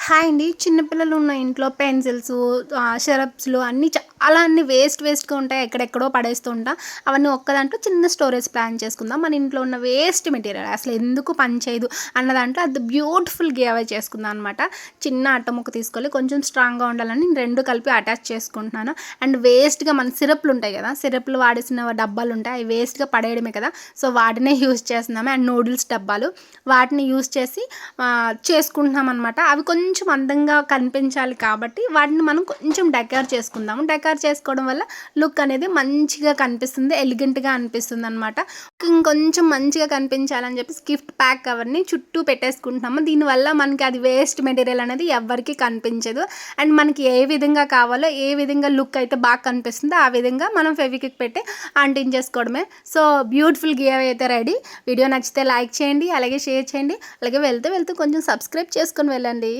Hi అండి. చిన్న పిల్లలు ఉన్న ఇంట్లో పెన్సిల్స్, షరప్స్‌లు అన్నీ వేస్ట్‌గా ఉంటాయి. ఎక్కడెక్కడో పడేస్తూ ఉంటా. అవన్నీ ఒక్క దాంట్లో చిన్న స్టోరేజ్ ప్లాన్ చేసుకుందాం. మన ఇంట్లో ఉన్న వేస్ట్ మెటీరియల్ అసలు ఎందుకు పని చేయదు అన్న దాంట్లో అది బ్యూటిఫుల్ గివ్ చేసుకుందాం అనమాట. చిన్న అట్ట ముక్క తీసుకోవాలి. కొంచెం స్ట్రాంగ్‌గా ఉండాలని నేను 2 కలిపి అటాచ్ చేసుకుంటున్నాను. అండ్ వేస్ట్‌గా మన సిరప్‌లు ఉంటాయి కదా! సిరప్‌లు వాడేసిన డబ్బాలు ఉంటాయి. అవి వేస్ట్‌గా పడేయడమే కదా! సో, వాటినే యూజ్ చేస్తున్నాము. అండ్ నూడిల్స్ డబ్బాలు వాటిని యూజ్ చేసి చేసుకుంటున్నాం అనమాట. అవి కొంచెం అందంగా కనిపించాలి కాబట్టి వాటిని మనం కొంచెం డెకర్ చేసుకుందాము. డెకర్ చేసుకోవడం వల్ల లుక్ అనేది మంచిగా కనిపిస్తుంది, ఎలిగెంట్‌గా అనిపిస్తుంది అనమాట. ఇంకొంచెం మంచిగా కనిపించాలని చెప్పేసి గిఫ్ట్ ప్యాక్ కవర్‌ని చుట్టూ పెట్టేసుకుంటున్నాము. దీనివల్ల మనకి అది వేస్ట్ మెటీరియల్ అనేది ఎవ్వరికీ కనిపించదు. అండ్ మనకి ఏ విధంగా కావాలో, ఏ విధంగా లుక్ అయితే బాగా కనిపిస్తుందో ఆ విధంగా మనం ఫెవిక్విక్ పెట్టి అంటించేసుకోవడమే. సో, బ్యూటిఫుల్ గివ్ అవే అయితే రెడీ. వీడియో నచ్చితే లైక్ చేయండి, అలాగే షేర్ చేయండి, అలాగే వెళ్తూ కొంచెం సబ్స్క్రైబ్ చేసుకొని వెళ్ళండి.